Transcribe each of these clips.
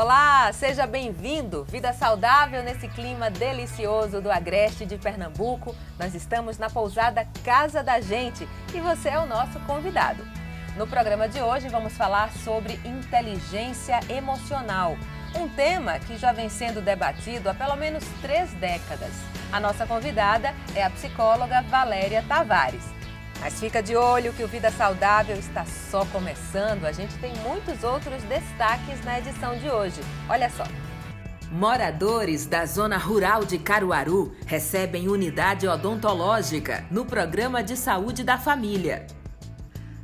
Olá, seja bem-vindo! Vida saudável nesse clima delicioso do Agreste de Pernambuco. Nós estamos na pousada Casa da Gente e você é o nosso convidado. No programa de hoje vamos falar sobre inteligência emocional, um tema que já vem sendo debatido há pelo menos 3 décadas. A nossa convidada é a psicóloga Valéria Tavares. Mas fica de olho que o Vida Saudável está só começando. A gente tem muitos outros destaques na edição de hoje. Olha só. Moradores da zona rural de Caruaru recebem unidade odontológica no programa de saúde da família.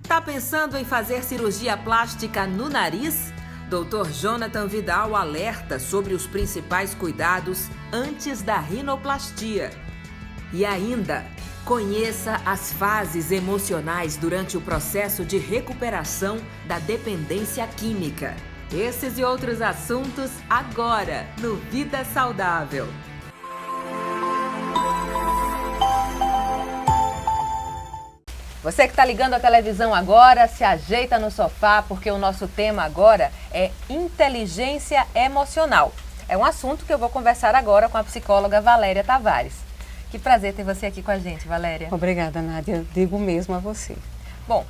Tá pensando em fazer cirurgia plástica no nariz? Dr. Jonathan Vidal alerta sobre os principais cuidados antes da rinoplastia. E ainda, conheça as fases emocionais durante o processo de recuperação da dependência química. Esses e outros assuntos agora no Vida Saudável. Você que está ligando a televisão agora, se ajeita no sofá, porque o nosso tema agora é inteligência emocional. É um assunto que eu vou conversar agora com a psicóloga Valéria Tavares. Que prazer ter você aqui com a gente, Valéria. Obrigada, Nádia. Eu digo mesmo a você. Bom,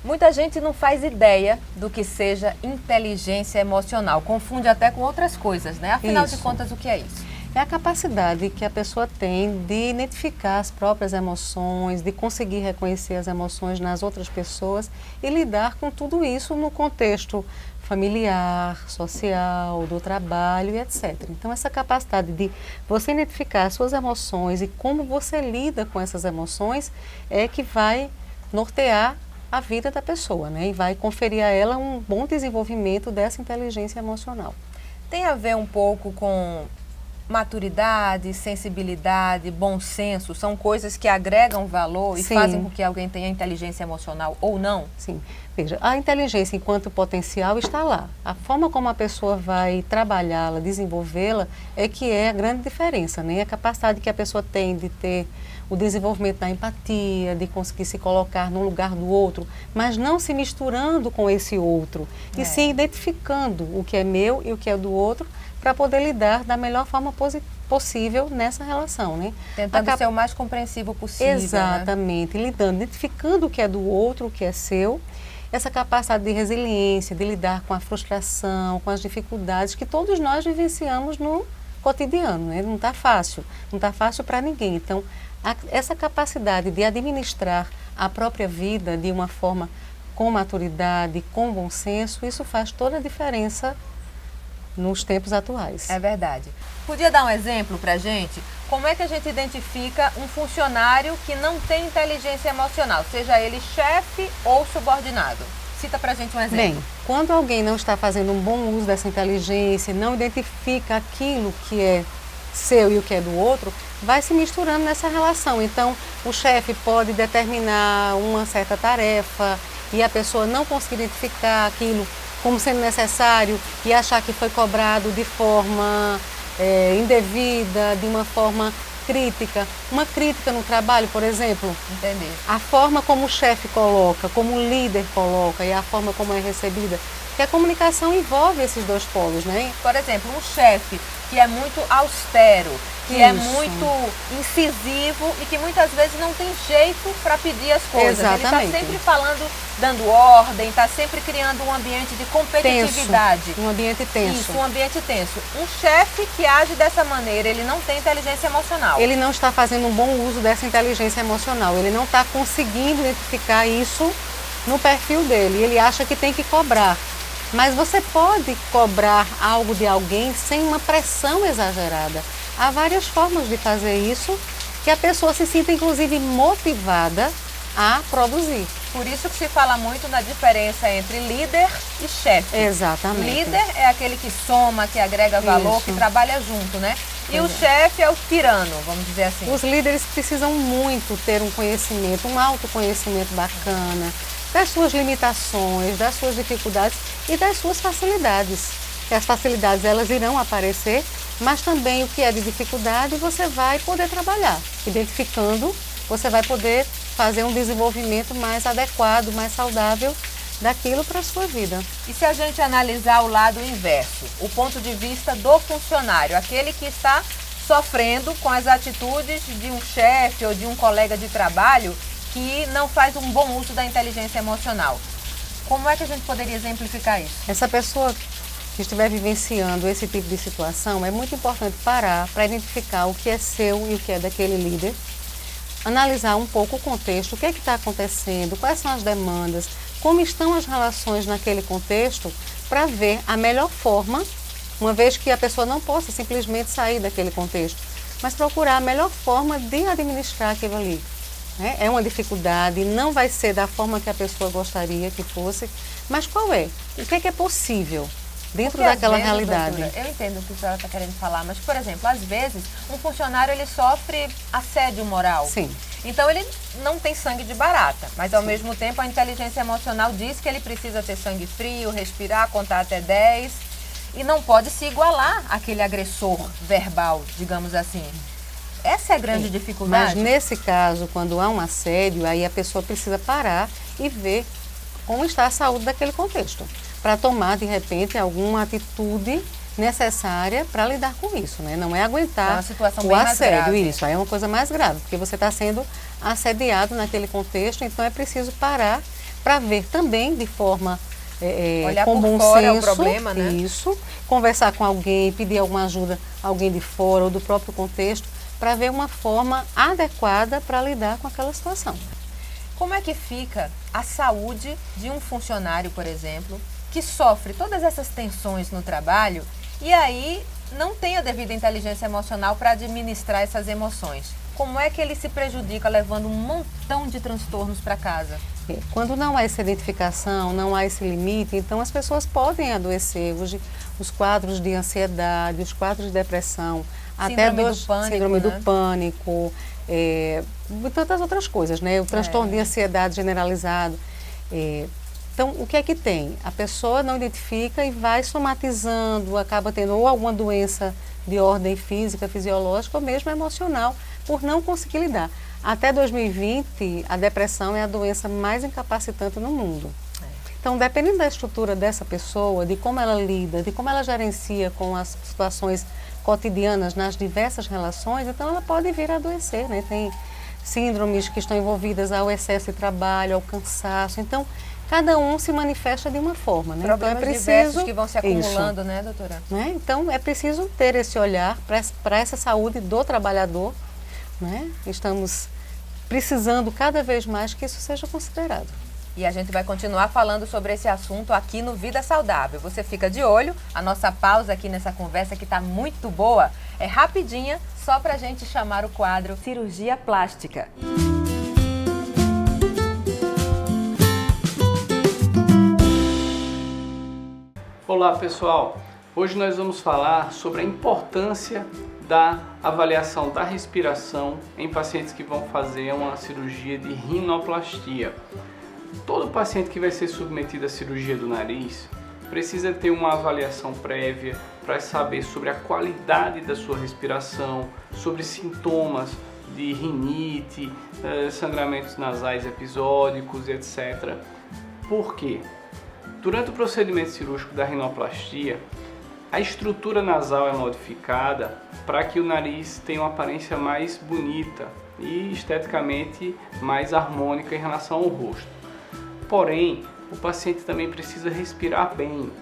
muita gente não faz ideia do que seja inteligência emocional. Confunde até com outras coisas, né? Afinal de contas, o que é isso? É a capacidade que a pessoa tem de identificar as próprias emoções, de conseguir reconhecer as emoções nas outras pessoas e lidar com tudo isso no contexto familiar, social, do trabalho e etc. Então, essa capacidade de você identificar as suas emoções e como você lida com essas emoções é que vai nortear a vida da pessoa, né? E vai conferir a ela um bom desenvolvimento dessa inteligência emocional. Tem a ver um pouco com maturidade, sensibilidade, bom senso, são coisas que agregam valor e fazem com que alguém tenha inteligência emocional ou não? Sim. Veja, a inteligência enquanto potencial está lá. A forma como a pessoa vai trabalhá-la, desenvolvê-la, é que é a grande diferença, né? A capacidade que a pessoa tem de ter o desenvolvimento da empatia, de conseguir se colocar no lugar do outro, mas não se misturando com esse outro, e sim identificando o que é meu e o que é do outro, para poder lidar da melhor forma possível nessa relação, né? Tentando ser o mais compreensivo possível. Exatamente, né? Lidando, identificando o que é do outro, o que é seu, essa capacidade de resiliência, de lidar com a frustração, com as dificuldades que todos nós vivenciamos no cotidiano, né? Não está fácil para ninguém. Então, essa capacidade de administrar a própria vida de uma forma com maturidade, com bom senso, isso faz toda a diferença nos tempos atuais. É verdade. Podia dar um exemplo para a gente? Como é que a gente identifica um funcionário que não tem inteligência emocional, seja ele chefe ou subordinado? Cita para a gente um exemplo. Bem, quando alguém não está fazendo um bom uso dessa inteligência, não identifica aquilo que é seu e o que é do outro, vai se misturando nessa relação. Então, o chefe pode determinar uma certa tarefa e a pessoa não conseguir identificar aquilo como sendo necessário e achar que foi cobrado de forma indevida, de uma forma crítica. Uma crítica no trabalho, por exemplo. Entendi. A forma como o chefe coloca, como o líder coloca e a forma como é recebida. Porque a comunicação envolve esses dois polos, né? Por exemplo, um chefe que é muito austero, que é muito incisivo e que muitas vezes não tem jeito para pedir as coisas. Exatamente. Ele está sempre falando, dando ordem, está sempre criando um ambiente de competitividade. Tenso, um ambiente tenso. Isso, um ambiente tenso. Um chefe que age dessa maneira, ele não tem inteligência emocional. Ele não está fazendo um bom uso dessa inteligência emocional. Ele não está conseguindo identificar isso no perfil dele. Ele acha que tem que cobrar. Mas você pode cobrar algo de alguém sem uma pressão exagerada. Há várias formas de fazer isso que a pessoa se sinta, inclusive, motivada a produzir. Por isso que se fala muito na diferença entre líder e chefe. Exatamente. Líder é aquele que soma, que agrega valor, que trabalha junto, né? E o chefe é o tirano, vamos dizer assim. Os líderes precisam muito ter um conhecimento, um autoconhecimento bacana, das suas limitações, das suas dificuldades e das suas facilidades. E as facilidades, elas irão aparecer, mas também o que é de dificuldade você vai poder trabalhar. Identificando, você vai poder fazer um desenvolvimento mais adequado, mais saudável daquilo para a sua vida. E se a gente analisar o lado inverso, o ponto de vista do funcionário, aquele que está sofrendo com as atitudes de um chefe ou de um colega de trabalho que não faz um bom uso da inteligência emocional. Como é que a gente poderia exemplificar isso? Essa pessoa que estiver vivenciando esse tipo de situação, é muito importante parar para identificar o que é seu e o que é daquele líder, analisar um pouco o contexto, o que é que está acontecendo, quais são as demandas, como estão as relações naquele contexto, para ver a melhor forma, uma vez que a pessoa não possa simplesmente sair daquele contexto, mas procurar a melhor forma de administrar aquilo ali. É uma dificuldade, não vai ser da forma que a pessoa gostaria que fosse, mas qual é? O que é possível dentro daquela realidade? Doutora, eu entendo o que a senhora está querendo falar, mas, por exemplo, às vezes, um funcionário ele sofre assédio moral. Sim. Então, ele não tem sangue de barata, mas, ao mesmo tempo, a inteligência emocional diz que ele precisa ter sangue frio, respirar, contar até 10 e não pode se igualar àquele agressor verbal, digamos assim. Essa é a grande dificuldade. Mas nesse caso, quando há um assédio, aí a pessoa precisa parar e ver como está a saúde daquele contexto, para tomar, de repente, alguma atitude necessária para lidar com isso, né? Não é aguentar uma situação o bem mais assédio, grave. isso, aí é uma coisa mais grave, porque você está sendo assediado naquele contexto, então é preciso parar para ver também de forma olhar com por bom fora senso, o problema, né? Isso, conversar com alguém, pedir alguma ajuda, alguém de fora ou do próprio contexto, para ver uma forma adequada para lidar com aquela situação. Como é que fica a saúde de um funcionário, por exemplo, que sofre todas essas tensões no trabalho e aí não tem a devida inteligência emocional para administrar essas emoções? Como é que ele se prejudica levando um montão de transtornos para casa? Quando não há essa identificação, não há esse limite, então as pessoas podem adoecer. Hoje, os quadros de ansiedade, os quadros de depressão, síndrome do pânico, e tantas outras coisas, né? O transtorno de ansiedade generalizado. Então, o que é que tem? A pessoa não identifica e vai somatizando, acaba tendo ou alguma doença de ordem física, fisiológica ou mesmo emocional, por não conseguir lidar. Até 2020, a depressão é a doença mais incapacitante no mundo. Então, dependendo da estrutura dessa pessoa, de como ela lida, de como ela gerencia com as situações cotidianas nas diversas relações, então ela pode vir a adoecer, né? Tem síndromes que estão envolvidas ao excesso de trabalho, ao cansaço. Então, cada um se manifesta de uma forma, né? Problemas então é preciso diversos que vão se acumulando, né, doutora? Né? Então, é preciso ter esse olhar para essa saúde do trabalhador, né? Estamos precisando cada vez mais que isso seja considerado. E a gente vai continuar falando sobre esse assunto aqui no Vida Saudável. Você fica de olho, a nossa pausa aqui nessa conversa que está muito boa é rapidinha, só para a gente chamar o quadro Cirurgia Plástica. Olá pessoal, hoje nós vamos falar sobre a importância da avaliação da respiração em pacientes que vão fazer uma cirurgia de rinoplastia. Todo paciente que vai ser submetido à cirurgia do nariz precisa ter uma avaliação prévia para saber sobre a qualidade da sua respiração, sobre sintomas de rinite, sangramentos nasais episódicos, etc. Por quê? Durante o procedimento cirúrgico da rinoplastia, a estrutura nasal é modificada para que o nariz tenha uma aparência mais bonita e esteticamente mais harmônica em relação ao rosto. Porém, o paciente também precisa respirar bem,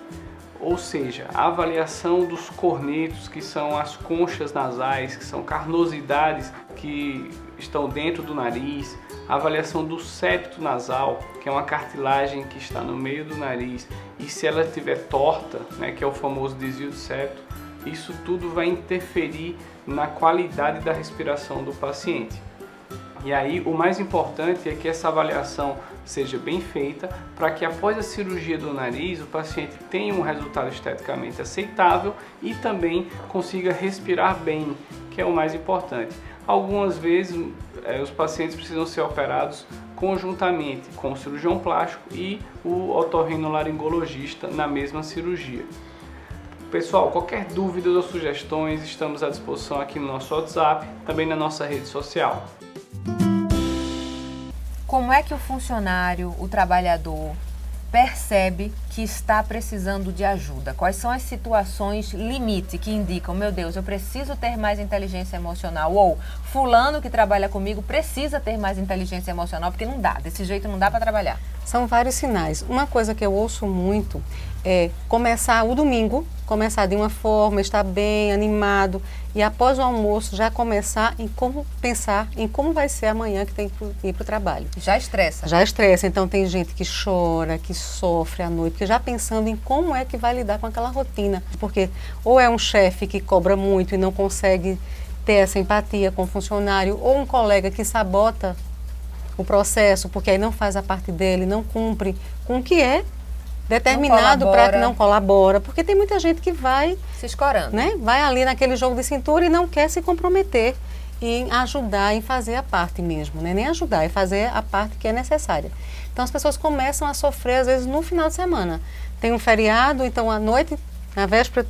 ou seja, a avaliação dos cornetos, que são as conchas nasais, que são carnosidades que estão dentro do nariz, a avaliação do septo nasal, que é uma cartilagem que está no meio do nariz, e se ela estiver torta, né, que é o famoso desvio do septo, isso tudo vai interferir na qualidade da respiração do paciente. E aí o mais importante é que essa avaliação seja bem feita para que após a cirurgia do nariz o paciente tenha um resultado esteticamente aceitável e também consiga respirar bem, que é o mais importante. Algumas vezes os pacientes precisam ser operados conjuntamente com o cirurgião plástico e o otorrinolaringologista na mesma cirurgia. Pessoal, qualquer dúvida ou sugestões, estamos à disposição aqui no nosso WhatsApp, também na nossa rede social. Como é que o funcionário, o trabalhador, percebe que está precisando de ajuda? Quais são as situações limite que indicam, meu Deus, eu preciso ter mais inteligência emocional? Ou fulano que trabalha comigo precisa ter mais inteligência emocional, porque não dá, desse jeito não dá para trabalhar. São vários sinais. Uma coisa que eu ouço muito é começar o domingo, começar de uma forma, estar bem, animado, e após o almoço já começar em como pensar em como vai ser amanhã que tem que ir para o trabalho. Já estressa. Já estressa. Então tem gente que chora, que sofre à noite, porque já pensando em como é que vai lidar com aquela rotina. Porque ou é um chefe que cobra muito e não consegue ter essa empatia com o funcionário, ou um colega que sabota o processo, porque aí não faz a parte dele, não cumpre com o que é determinado para que não colabora, porque tem muita gente que vai se escorando, né? Vai ali naquele jogo de cintura e não quer se comprometer em ajudar, em fazer a parte mesmo, né? Nem ajudar, é fazer a parte que é necessária. Então as pessoas começam a sofrer às vezes no final de semana. Tem um feriado, então à noite, na véspera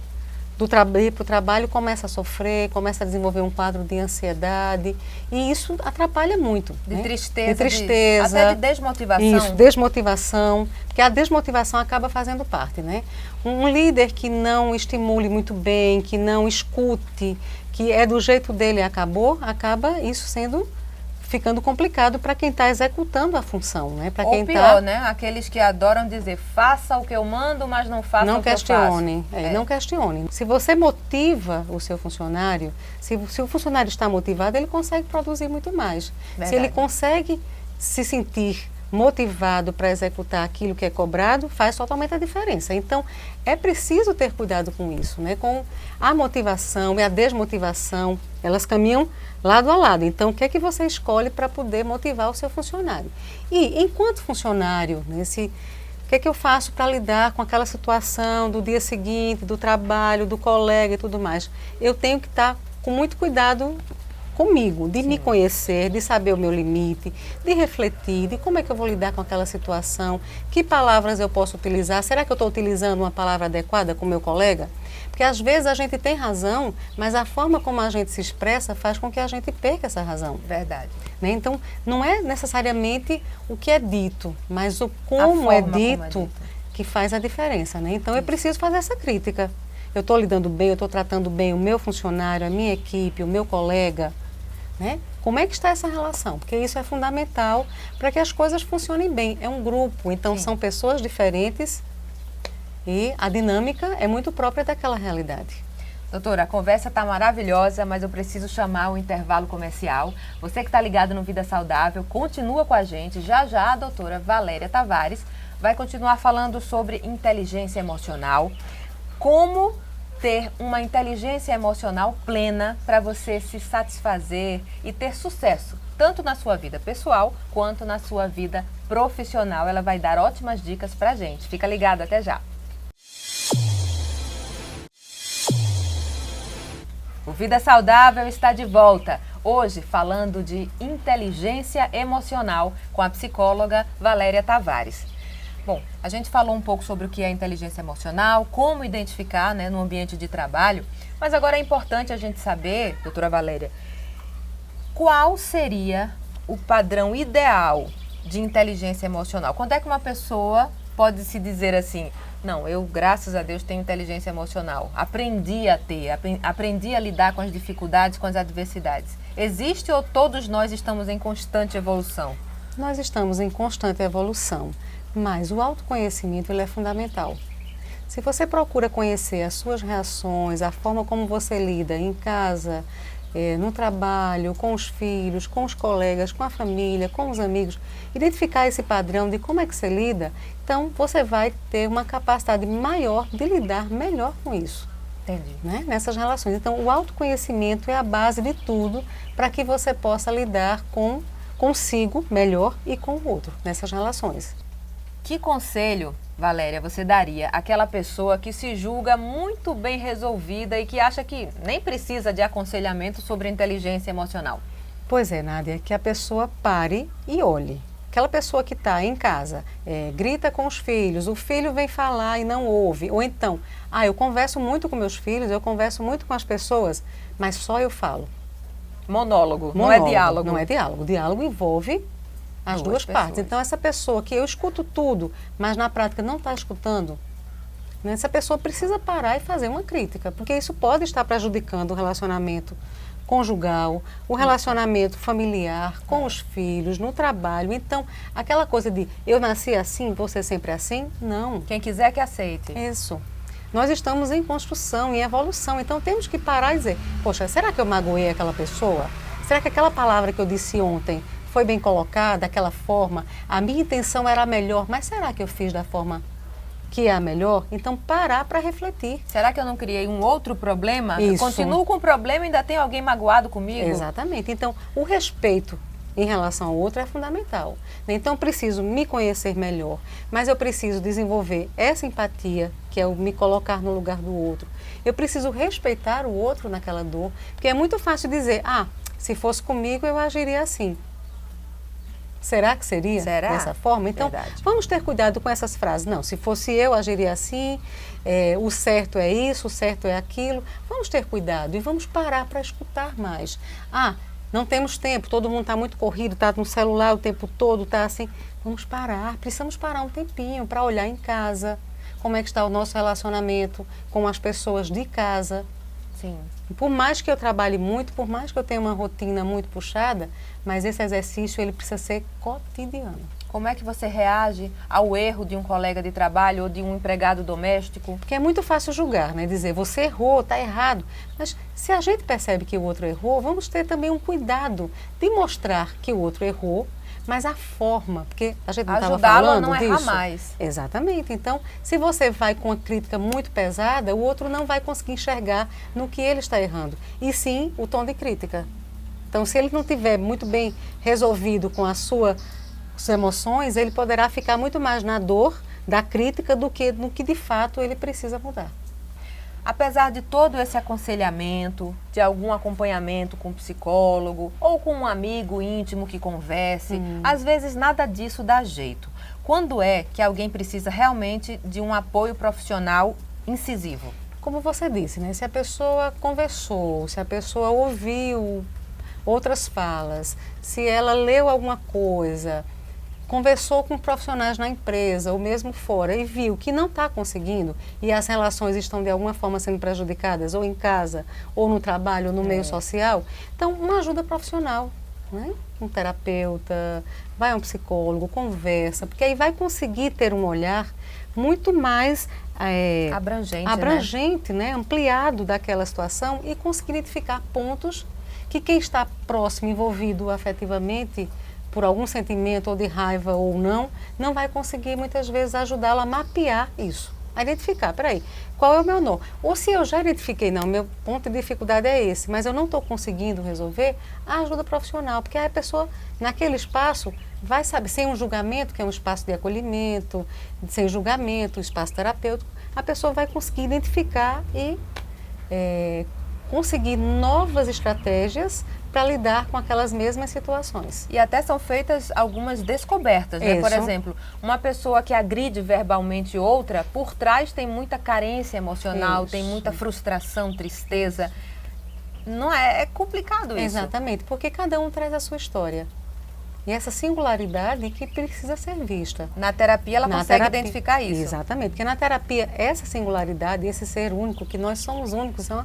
do ir para o trabalho, começa a sofrer, começa a desenvolver um quadro de ansiedade, e isso atrapalha muito. De né? tristeza, de tristeza, até de desmotivação. Isso, desmotivação, porque a desmotivação acaba fazendo parte, né? Um líder que não estimule muito bem, que não escute, que é do jeito dele e acaba isso ficando complicado para quem está executando a função, né? Para quem pior, né? Aqueles que adoram dizer, faça o que eu mando, mas não faça o que eu faço. Não questione. Se você motiva o seu funcionário, se o funcionário está motivado, ele consegue produzir muito mais. Verdade. Se ele consegue se sentir motivado para executar aquilo que é cobrado, faz totalmente a diferença. Então, é preciso ter cuidado com isso, né? Com a motivação e a desmotivação, elas caminham lado a lado. Então, o que é que você escolhe para poder motivar o seu funcionário? E, enquanto funcionário, o que é que eu faço para lidar com aquela situação do dia seguinte, do trabalho, do colega e tudo mais? Eu tenho que estar com muito cuidado comigo, de me conhecer, de saber o meu limite, de refletir, de como é que eu vou lidar com aquela situação, que palavras eu posso utilizar, será que eu estou utilizando uma palavra adequada com o meu colega? Porque às vezes a gente tem razão, mas a forma como a gente se expressa faz com que a gente perca essa razão. Verdade. Né? Então, não é necessariamente o que é dito, mas o como é dito que faz a diferença. Né? Então, é preciso fazer essa crítica. Eu estou lidando bem, eu estou tratando bem o meu funcionário, a minha equipe, o meu colega, né? Como é que está essa relação? Porque isso é fundamental para que as coisas funcionem bem. É um grupo, então são pessoas diferentes e a dinâmica é muito própria daquela realidade. Doutora, a conversa está maravilhosa, mas eu preciso chamar o intervalo comercial. Você que está ligado no Vida Saudável, continua com a gente. Já já a doutora Valéria Tavares vai continuar falando sobre inteligência emocional, como ter uma inteligência emocional plena para você se satisfazer e ter sucesso, tanto na sua vida pessoal quanto na sua vida profissional. Ela vai dar ótimas dicas para a gente. Fica ligado, até já. O Vida Saudável está de volta. Hoje falando de inteligência emocional com a psicóloga Valéria Tavares. Bom, a gente falou um pouco sobre o que é inteligência emocional, como identificar, né, no ambiente de trabalho, mas agora é importante a gente saber, doutora Valéria, qual seria o padrão ideal de inteligência emocional? Quando é que uma pessoa pode se dizer assim, não, eu, graças a Deus, tenho inteligência emocional, aprendi a ter, aprendi a lidar com as dificuldades, com as adversidades. Existe ou todos nós estamos em constante evolução? Nós estamos em constante evolução. Mas o autoconhecimento ele é fundamental. Se você procura conhecer as suas reações, a forma como você lida em casa, no trabalho, com os filhos, com os colegas, com a família, com os amigos, identificar esse padrão de como é que você lida, então você vai ter uma capacidade maior de lidar melhor com isso. Entendi. Né? Nessas relações. Então o autoconhecimento é a base de tudo para que você possa lidar consigo melhor e com o outro nessas relações. Que conselho, Valéria, você daria àquela pessoa que se julga muito bem resolvida e que acha que nem precisa de aconselhamento sobre inteligência emocional? Pois é, Nádia, que a pessoa pare e olhe. Aquela pessoa que está em casa, grita com os filhos, o filho vem falar e não ouve. Ou então, eu converso muito com meus filhos, eu converso muito com as pessoas, mas só eu falo. Monólogo, não é diálogo. Não é diálogo. Diálogo envolve As duas partes. Então, essa pessoa que eu escuto tudo, mas na prática não está escutando, né? Essa pessoa precisa parar e fazer uma crítica, porque isso pode estar prejudicando o relacionamento conjugal, o relacionamento familiar, com os filhos, no trabalho. Então, aquela coisa de eu nasci assim, você sempre assim, não. Quem quiser que aceite. Isso. Nós estamos em construção, em evolução, então temos que parar e dizer, poxa, será que eu magoei aquela pessoa? Será que aquela palavra que eu disse ontem foi bem colocada, daquela forma? A minha intenção era a melhor, mas será que eu fiz da forma que é a melhor? Então, parar para refletir. Será que eu não criei um outro problema? Isso. Eu continuo com o problema e ainda tem alguém magoado comigo? Exatamente. Então, o respeito em relação ao outro é fundamental. Então, eu preciso me conhecer melhor, mas eu preciso desenvolver essa empatia, que é o me colocar no lugar do outro. Eu preciso respeitar o outro naquela dor, porque é muito fácil dizer, se fosse comigo eu agiria assim. Será que seria dessa forma? Então, vamos ter cuidado com essas frases. Não, se fosse eu, agiria assim, o certo é isso, o certo é aquilo. Vamos ter cuidado e vamos parar para escutar mais. Não temos tempo, todo mundo está muito corrido, está no celular o tempo todo, está assim. Vamos parar, precisamos parar um tempinho para olhar em casa, como é que está o nosso relacionamento com as pessoas de casa. Sim. Por mais que eu trabalhe muito, por mais que eu tenha uma rotina muito puxada, mas esse exercício ele precisa ser cotidiano. Como é que você reage ao erro de um colega de trabalho ou de um empregado doméstico? Porque é muito fácil julgar, né? Dizer, você errou, está errado. Mas se a gente percebe que o outro errou, vamos ter também um cuidado de mostrar que o outro errou, mas a forma, porque a gente não estava falando não disso. Errar mais. Exatamente. Então, se você vai com uma crítica muito pesada, o outro não vai conseguir enxergar no que ele está errando. E sim, o tom de crítica. Então, se ele não tiver muito bem resolvido com as suas emoções, ele poderá ficar muito mais na dor da crítica do que no que de fato ele precisa mudar. Apesar de todo esse aconselhamento, de algum acompanhamento com um psicólogo ou com um amigo íntimo que converse, às vezes nada disso dá jeito. Quando é que alguém precisa realmente de um apoio profissional incisivo? Como você disse, né? Se a pessoa conversou, se a pessoa ouviu outras falas, se ela leu alguma coisa, conversou com profissionais na empresa ou mesmo fora e viu que não está conseguindo e as relações estão de alguma forma sendo prejudicadas ou em casa, ou no trabalho, ou no meio social, então uma ajuda profissional, né? Um terapeuta, vai a um psicólogo, conversa, porque aí vai conseguir ter um olhar muito mais abrangente, né? Ampliado daquela situação e conseguir identificar pontos que quem está próximo, envolvido afetivamente, por algum sentimento ou de raiva ou não vai conseguir muitas vezes ajudá-lo a mapear isso, a identificar, peraí, qual é o meu nó? Ou se eu já identifiquei, não, meu ponto de dificuldade é esse, mas eu não estou conseguindo resolver, a ajuda profissional, porque aí a pessoa, naquele espaço, vai saber, sem um julgamento, que é um espaço de acolhimento, sem julgamento, um espaço terapêutico, a pessoa vai conseguir identificar e conseguir novas estratégias para lidar com aquelas mesmas situações. E até são feitas algumas descobertas, né? Por exemplo, uma pessoa que agride verbalmente outra, por trás tem muita carência emocional, tem muita frustração, tristeza. Não é complicado isso. Exatamente, porque cada um traz a sua história. E essa singularidade que precisa ser vista. Na terapia ela consegue identificar isso. Exatamente, porque na terapia essa singularidade, esse ser único, que nós somos únicos, é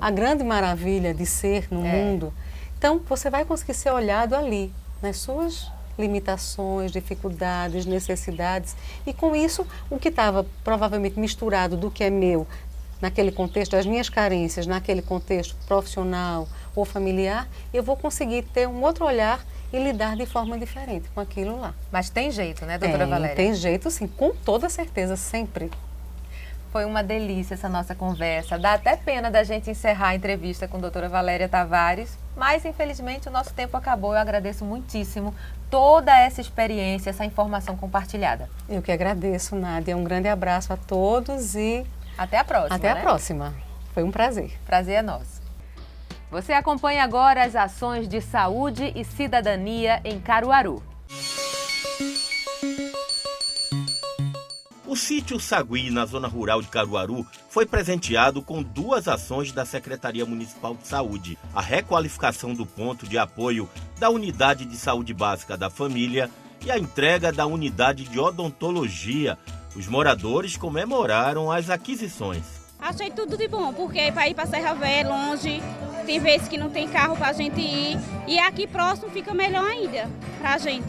a grande maravilha de ser no mundo. Então, você vai conseguir ser olhado ali, nas suas limitações, dificuldades, necessidades. E com isso, o que estava provavelmente misturado do que é meu, naquele contexto, as minhas carências, naquele contexto profissional ou familiar, eu vou conseguir ter um outro olhar e lidar de forma diferente com aquilo lá. Mas tem jeito, né, doutora Valéria? Tem jeito, sim, com toda certeza, sempre. Foi uma delícia essa nossa conversa. Dá até pena da gente encerrar a entrevista com a doutora Valéria Tavares, mas infelizmente o nosso tempo acabou. Eu agradeço muitíssimo toda essa experiência, essa informação compartilhada. Eu que agradeço, Nádia. Um grande abraço a todos e até a próxima. Até a próxima. Foi um prazer. Prazer é nosso. Você acompanha agora as ações de saúde e cidadania em Caruaru. O sítio Sagui, na zona rural de Caruaru, foi presenteado com 2 ações da Secretaria Municipal de Saúde: a requalificação do ponto de apoio da Unidade de Saúde Básica da Família e a entrega da unidade de odontologia. Os moradores comemoraram as aquisições. Achei tudo de bom, porque para ir para Serra Velha é longe, tem vezes que não tem carro para a gente ir, e aqui próximo fica melhor ainda para a gente.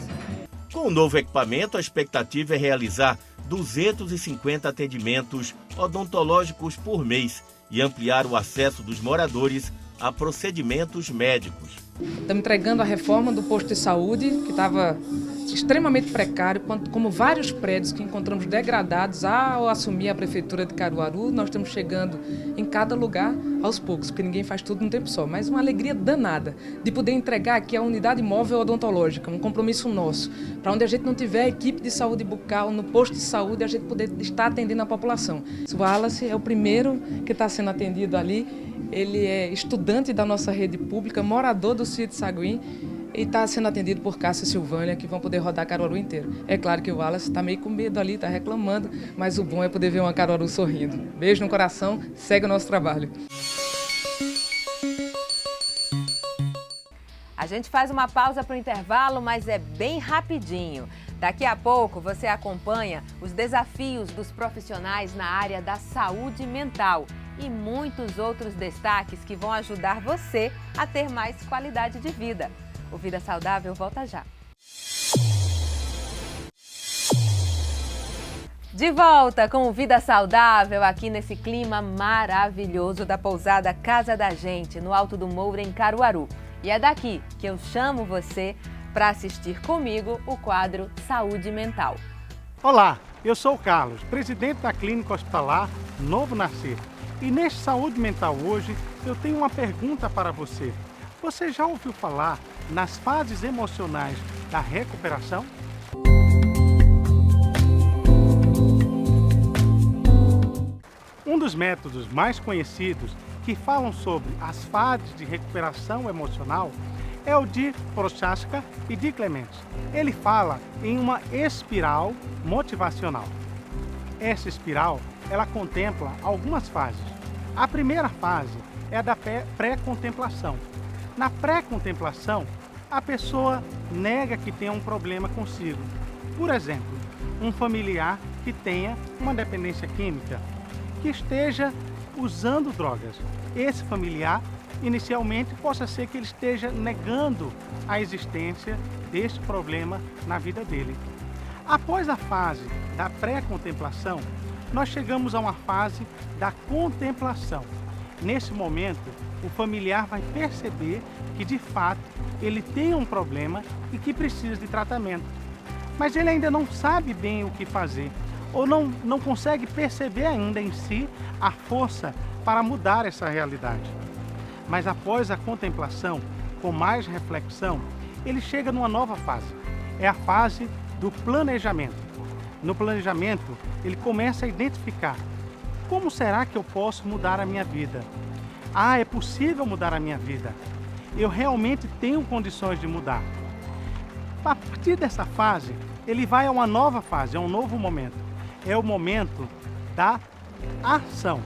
Com o novo equipamento, a expectativa é realizar 250 atendimentos odontológicos por mês e ampliar o acesso dos moradores a procedimentos médicos. Estamos entregando a reforma do posto de saúde, que estava extremamente precário, como vários prédios que encontramos degradados ao assumir a Prefeitura de Caruaru. Nós estamos chegando em cada lugar aos poucos, porque ninguém faz tudo num tempo só. Mas uma alegria danada de poder entregar aqui a unidade móvel odontológica, um compromisso nosso, para onde a gente não tiver equipe de saúde bucal no posto de saúde, a gente poder estar atendendo a população. O Wallace é o primeiro que está sendo atendido ali. Ele é estudante da nossa rede pública, morador do sítio Saguim, e está sendo atendido por Cássia e Silvânia, que vão poder rodar Caruaru inteiro. É claro que o Wallace está meio com medo ali, está reclamando, mas o bom é poder ver uma Caruaru sorrindo. Beijo no coração, segue o nosso trabalho. A gente faz uma pausa para o intervalo, mas é bem rapidinho. Daqui a pouco você acompanha os desafios dos profissionais na área da saúde mental e muitos outros destaques que vão ajudar você a ter mais qualidade de vida. O Vida Saudável volta já. De volta com o Vida Saudável aqui nesse clima maravilhoso da pousada Casa da Gente, no Alto do Moura, em Caruaru. E é daqui que eu chamo você para assistir comigo o quadro Saúde Mental. Olá, eu sou o Carlos, presidente da Clínica Hospitalar Novo Nascer. E neste Saúde Mental hoje eu tenho uma pergunta para você. Você já ouviu falar nas fases emocionais da recuperação? Um dos métodos mais conhecidos que falam sobre as fases de recuperação emocional é o de Prochaska e de Clements. Ele fala em uma espiral motivacional. Essa espiral, ela contempla algumas fases. A primeira fase é a da pré-contemplação. Na pré-contemplação, a pessoa nega que tenha um problema consigo. Por exemplo, um familiar que tenha uma dependência química, que esteja usando drogas. Esse familiar, inicialmente, possa ser que ele esteja negando a existência deste problema na vida dele. Após a fase da pré-contemplação, nós chegamos a uma fase da contemplação. Nesse momento, o familiar vai perceber que, de fato, ele tem um problema e que precisa de tratamento. Mas ele ainda não sabe bem o que fazer, ou não consegue perceber ainda em si a força para mudar essa realidade. Mas após a contemplação, com mais reflexão, ele chega numa nova fase. É a fase do planejamento. No planejamento, ele começa a identificar: como será que eu posso mudar a minha vida? Ah, é possível mudar a minha vida. Eu realmente tenho condições de mudar. A partir dessa fase, ele vai a uma nova fase, a um novo momento. É o momento da ação.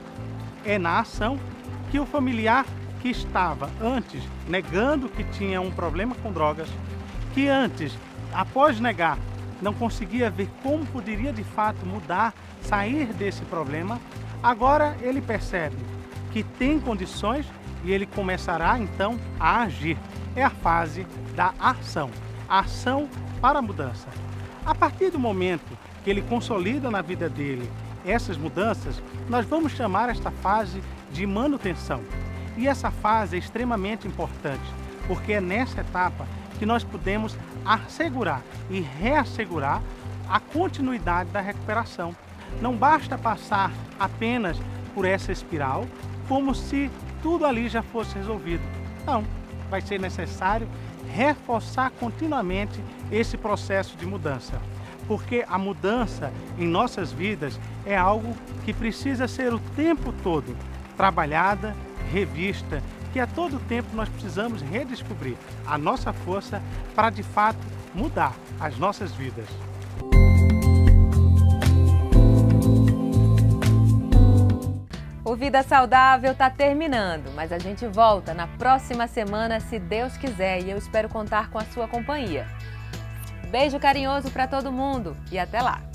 É na ação que o familiar que estava antes negando que tinha um problema com drogas, que antes, após negar, não conseguia ver como poderia de fato mudar, sair desse problema, agora ele percebe que tem condições e ele começará então a agir. É a fase da ação, a ação para a mudança. A partir do momento que ele consolida na vida dele essas mudanças, nós vamos chamar esta fase de manutenção. E essa fase é extremamente importante, porque é nessa etapa que nós podemos assegurar e reassegurar a continuidade da recuperação. Não basta passar apenas por essa espiral, como se tudo ali já fosse resolvido. Não, vai ser necessário reforçar continuamente esse processo de mudança, porque a mudança em nossas vidas é algo que precisa ser o tempo todo trabalhada, revista, que a todo tempo nós precisamos redescobrir a nossa força para de fato mudar as nossas vidas. O Vida Saudável está terminando, mas a gente volta na próxima semana, se Deus quiser, e eu espero contar com a sua companhia. Beijo carinhoso para todo mundo e até lá!